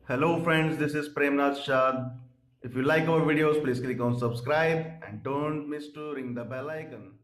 Hello friends, this is Premnath Shah. If you like our videos, please click on subscribe and don't miss to ring the bell icon.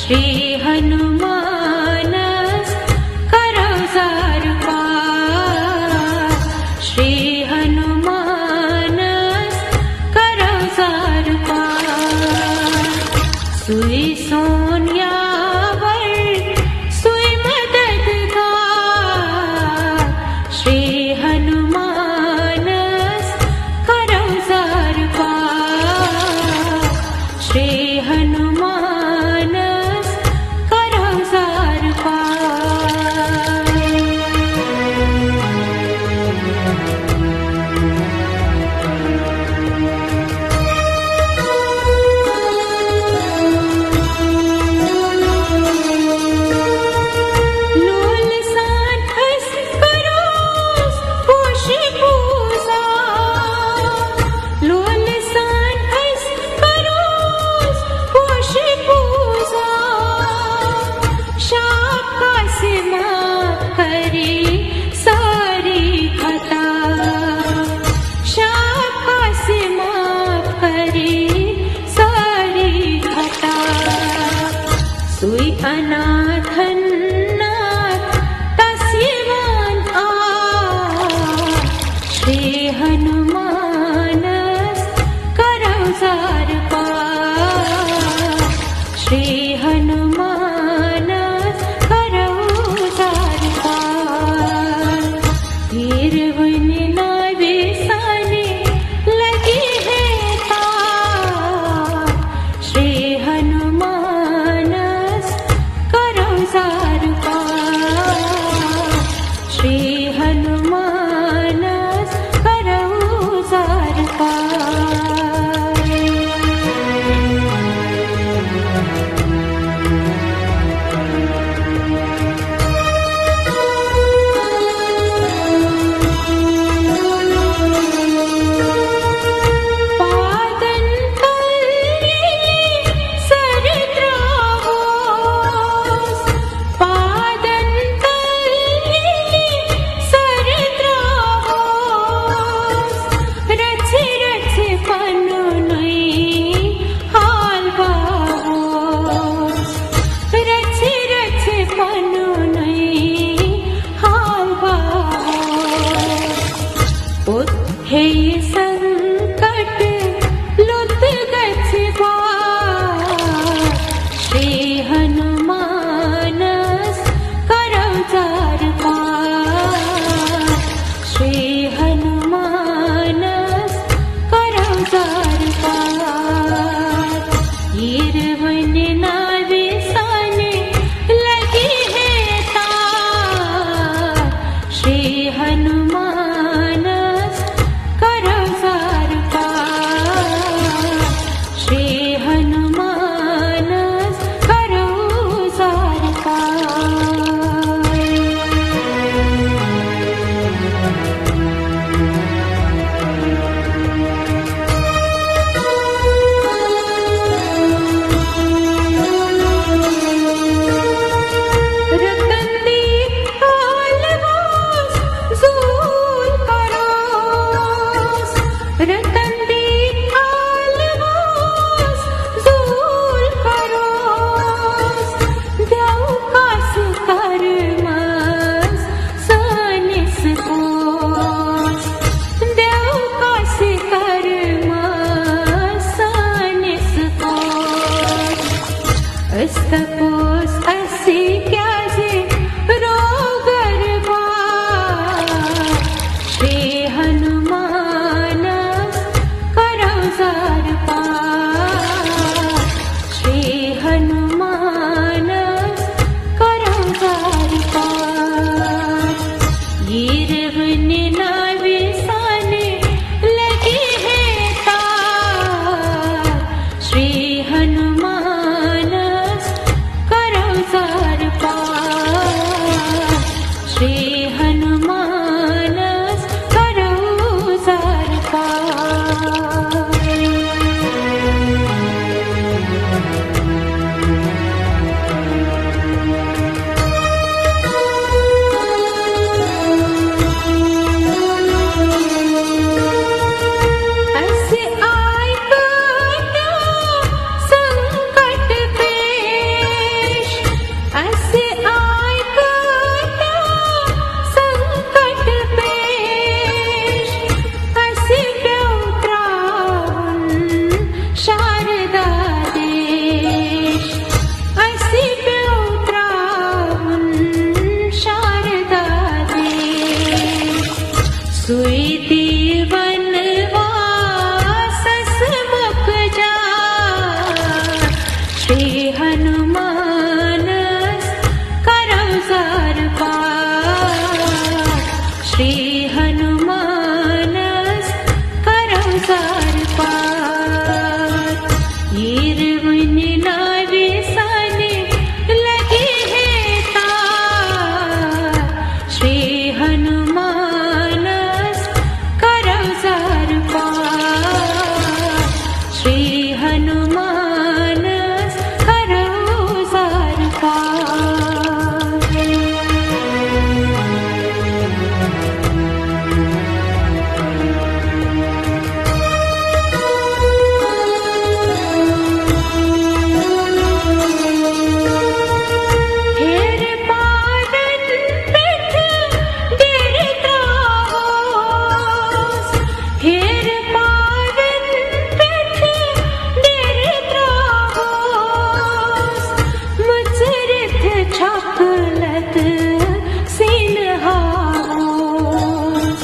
Shri हनुमानस करो jar पार, श्री हनुमानस करो jar पार। सुई सोनियावर सुई मददगार, श्री हनुमानस करो jar पार, श्री हनुमानस करो jar पार। लोल सान हस करोस पोशी पूजा, लोल सान हस करोस पोशी पूजा। शाप का सिमा करे सारी खता, शाप का सिमा करे सारी खता। सुई अनाथन्नाथ तस्यवान आ, श्री हनुमानस करो जार पार, श्री हनुमानस करो जार पार। वीर वन नावे साने लगी है तार, श्री हनुमानस करो जार पार, श्री हनुमानस करो जार पार। पादन तले सरद्रावोस, पादन तले सरद्रावोस। रचे रचे पनुनई हाल बावोस, रचे रचे पनुनई हाल बावोस। उठे संकट लुत गच्छवा, श्री हनुमानस करो जार पार, श्री हनुमानस करो जार पार। वीर वन नावे साने लगी है तार, श्री हनुमानस करो जार पार, श्री हनुमानस करो जार पार। रतन दीप हाल वास येरवण नाविसाने लगे हैं तार श्री हनुमानस करो सार पार श्री हनुमानस करो सार पार श्री हनुमानस करो सार पार श्री हनुमानस करो सार पार येरवण नाविसाने लगे हैं तार श्री हनुमानस करो सार पार श्री हनुमानस करो सार पार हेर पावन पिठ देर त्रास हेर पावन पिठ देर त्रास मुचरित छाकलत सीन हास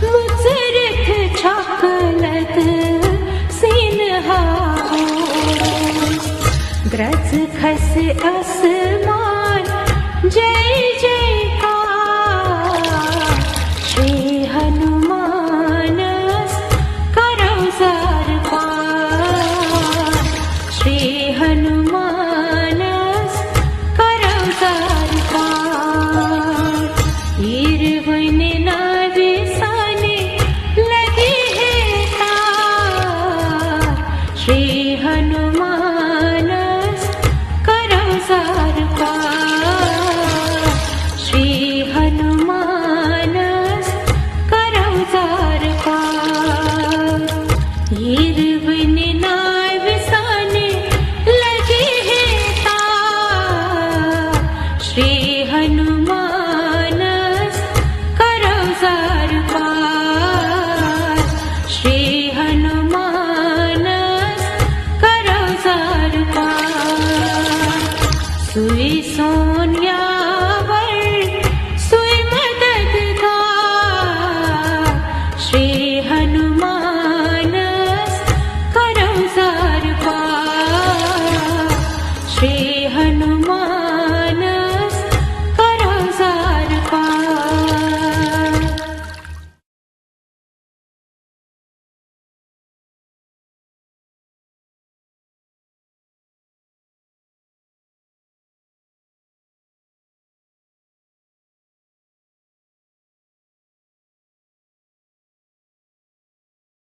मुचरित छाकलत सीन हास ग्रज खस आसमान जय जयकार श्री हनुमानस करो सार पार श्री हनुमानस करो सार पार येरवण